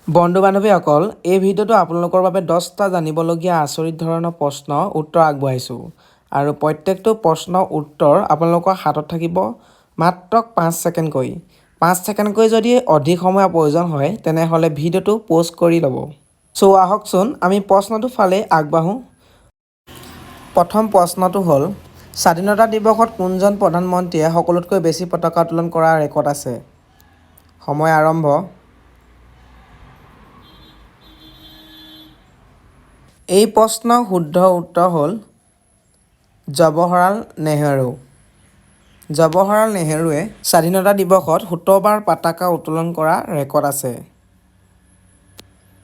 বন্ধু বান্ধৱীসকল এই ভিডিঅ'টো আপোনালোকৰ বাবে 10টা জানিবলগীয়া আচৰিত ধৰণৰ প্ৰশ্ন উত্তৰ আগবঢ়াইছোঁ আৰু প্ৰত্যেকটো প্ৰশ্নৰ উত্তৰ আপোনালোকৰ হাতত থাকিব মাত্ৰ 5 ছেকেণ্ডকৈ 5 ছেকেণ্ডকৈ যদি অধিক সময় প্ৰয়োজন হয় তেনেহ'লে ভিডিঅ'টো প'জ কৰি ল'ব। সো আহকচোন আমি প্ৰশ্নটো ফালে আগবাঢ়োঁ। প্ৰথম প্ৰশ্নটো হ'ল স্বাধীনতা দিৱসত কোনজন প্ৰধানমন্ত্ৰীয়ে সকলোতকৈ বেছি পতাকা উত্তোলন কৰাৰ ৰেকৰ্ড আছে? সময় আৰম্ভ। এই প্ৰশ্নৰ শুদ্ধ উত্তৰ হ'ল জৱাহৰলাল নেহৰু। জৱাহৰলাল নেহৰুৱে স্বাধীনতা দিৱসত 17 বাৰ পতাকা উত্তোলন কৰা ৰেকৰ্ড আছে।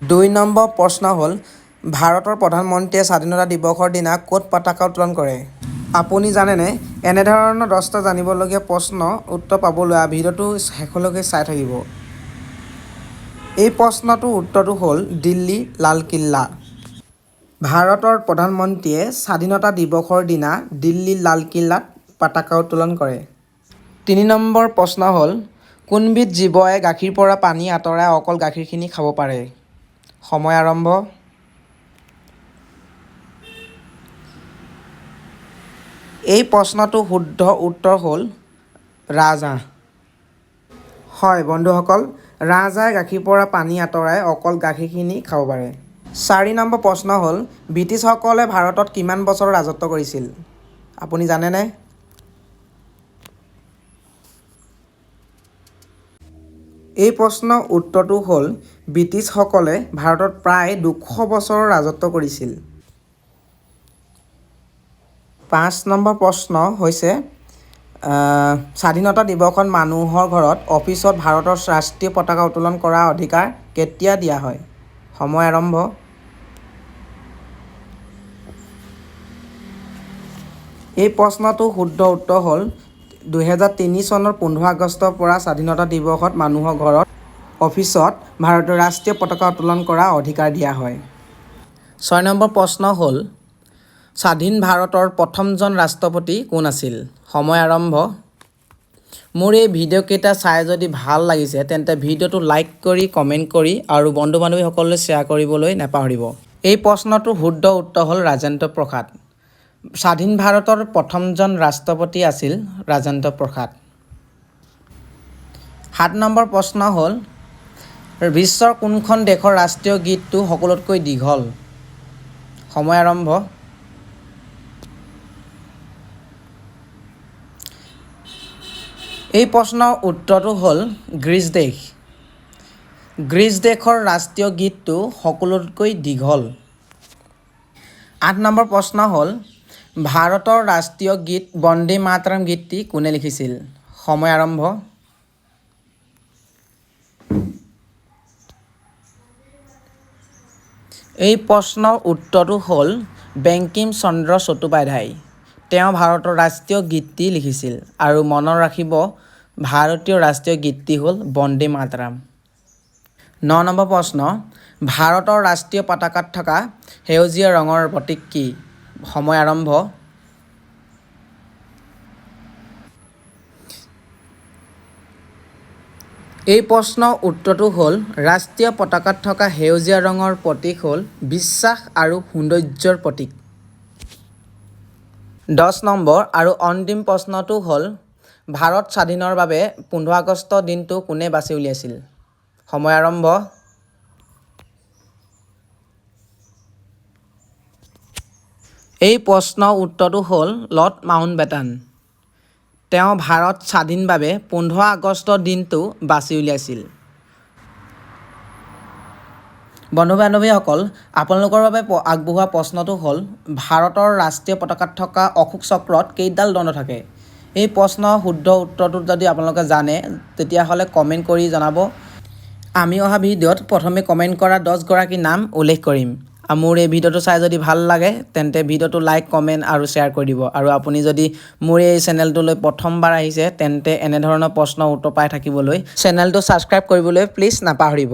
2 নম্বৰ প্ৰশ্ন হ'ল ভাৰতৰ প্ৰধানমন্ত্ৰীয়ে স্বাধীনতা দিৱসৰ দিনা ক'ত পতাকা উত্তোলন কৰে? আপুনি জানেনে? এনেধৰণৰ 10টা জানিবলগীয়া প্ৰশ্নৰ উত্তৰ পাবলৈ ভিডিঅ'টো শেষলৈকে চাই থাকিব। এই প্ৰশ্নটোৰ উত্তৰটো হ'ল দিল্লী লালকিল্লা। ভাৰতৰ প্ৰধানমন্ত্ৰীয়ে স্বাধীনতা দিৱসৰ দিনা দিল্লীৰ লালকিল্লাত পতাকা উত্তোলন কৰে। 3 নম্বৰ প্ৰশ্ন হ'ল কোনবিধ জীৱই গাখীৰৰ পৰা পানী আঁতৰাই অকল গাখীৰখিনি খাব পাৰে? সময় আৰম্ভ। এই প্ৰশ্নটোৰ শুদ্ধ উত্তৰ হ'ল ৰাজহাঁহ। হয় বন্ধুসকল, ৰাজহাঁহে গাখীৰৰ পৰা পানী আঁতৰাই অকল গাখীৰখিনি খাব পাৰে। 4 নম্বৰ প্ৰশ্ন হ'ল ব্ৰিটিছসকলে ভাৰতত কিমান বছৰ ৰাজত্ব কৰিছিল? আপুনি জানেনে? এই প্ৰশ্নৰ উত্তৰটো হ'ল ব্ৰিটিছসকলে ভাৰতত প্ৰায় 200 বছৰ ৰাজত্ব কৰিছিল। 5 নম্বৰ প্ৰশ্ন হৈছে স্বাধীনতা দিৱসত মানুহৰ ঘৰত অফিচত ভাৰতৰ ৰাষ্ট্ৰীয় পতাকা উত্তোলন কৰাৰ অধিকাৰ কেতিয়া দিয়া হয়? সময় আৰম্ভ। এই প্ৰশ্নটোৰ শুদ্ধ উত্তৰ হ'ল 2003 চনৰ 15 আগষ্টৰ পৰা স্বাধীনতা দিৱসত মানুহৰ ঘৰত অফিচত ভাৰতৰ ৰাষ্ট্ৰীয় পতাকা উত্তোলন কৰাৰ অধিকাৰ দিয়া হয়। 6 নম্বৰ প্ৰশ্ন হ'ল স্বাধীন ভাৰতৰ প্ৰথমজন ৰাষ্ট্ৰপতি কোন আছিল? সময় আৰম্ভ। মোৰ এই ভিডিঅ'কেইটা চাই যদি ভাল লাগিছে তেন্তে ভিডিঅ'টো লাইক কৰি কমেণ্ট কৰি আৰু বন্ধু বান্ধৱীসকললৈ শ্বেয়াৰ কৰিবলৈ নাপাহৰিব। এই প্ৰশ্নটোৰ শুদ্ধ উত্তৰ হ'ল ৰাজেন্দ্ৰ প্ৰসাদ। স্বাধীন ভাৰতৰ প্ৰথমজন ৰাষ্ট্ৰপতি আছিল ৰাজেন্দ্ৰ প্ৰসাদ। 7 নম্বৰ প্ৰশ্ন হ'ল বিশ্বৰ কোনখন দেশৰ ৰাষ্ট্ৰীয় গীতটো সকলোতকৈ দীঘল? সময় আৰম্ভ। এই প্ৰশ্নৰ উত্তৰটো হ'ল গ্ৰীচ দেশ। গ্ৰীচ দেশৰ ৰাষ্ট্ৰীয় গীতটো সকলোতকৈ দীঘল। 8 নম্বৰ প্ৰশ্ন হ'ল ভাৰতৰ ৰাষ্ট্ৰীয় গীত বন্দে মাতৰম গীতটি কোনে লিখিছিল? সময় আৰম্ভ। এই প্ৰশ্নৰ উত্তৰটো হ'ল বংকিম চন্দ্ৰ চট্টোপাধ্যায়। তেওঁ ভাৰতৰ ৰাষ্ট্ৰীয় গীতটি লিখিছিল আৰু মনত ৰাখিব ভাৰতীয় ৰাষ্ট্ৰীয় গীতটি হ'ল বন্দে মাতৰম। 9 নম্বৰ প্ৰশ্ন ভাৰতৰ ৰাষ্ট্ৰীয় পতাকাত থকা সেউজীয়া ৰঙৰ প্ৰতীক কি? সময় আৰম্ভ। এই প্ৰশ্নৰ উত্তৰটো হ'ল ৰাষ্ট্ৰীয় পতাকাত থকা সেউজীয়া ৰঙৰ প্ৰতীক হ'ল বিশ্বাস আৰু সৌন্দৰ্যৰ প্ৰতীক। 10 নম্বৰ আৰু অন্তিম প্ৰশ্নটো হ'ল ভাৰত স্বাধীনৰ বাবে 15 আগষ্ট দিনটো কোনে বাছি উলিয়াইছিল? সময় আৰম্ভ। এই প্ৰশ্নৰ উত্তৰটো হ'ল লৰ্ড মাউণ্টবেটান। তেওঁ ভাৰত স্বাধীনৰ বাবে 15 আগষ্ট দিনটো বাছি উলিয়াইছিল। বন্ধু বান্ধৱীসকল আপোনালোকৰ বাবে আগবঢ়োৱা প্ৰশ্নটো হ'ল ভাৰতৰ ৰাষ্ট্ৰীয় পতাকাত থকা অশোক চক্ৰত কেইডাল দণ্ড থাকে? এই প্ৰশ্নৰ শুদ্ধ উত্তৰটো যদি আপোনালোকে জানে তেতিয়াহ'লে কমেণ্ট কৰি জনাব। আমি অহা ভিডিঅ'ত প্ৰথমে কমেণ্ট কৰা 10 গৰাকীৰ নাম উল্লেখ কৰিম। মোৰ এই ভিডিঅ'টো চাই যদি ভাল লাগে তেন্তে ভিডিঅ'টো লাইক কমেণ্ট আৰু শ্বেয়াৰ কৰি দিব আৰু আপুনি যদি মোৰ এই চেনেলটোলৈ প্ৰথমবাৰ আহিছে তেন্তে এনেধৰণৰ প্ৰশ্নৰ উত্তৰ পাই থাকিবলৈ চেনেলটো ছাবস্ক্ৰাইব কৰিবলৈ প্লিজ নাপাহৰিব।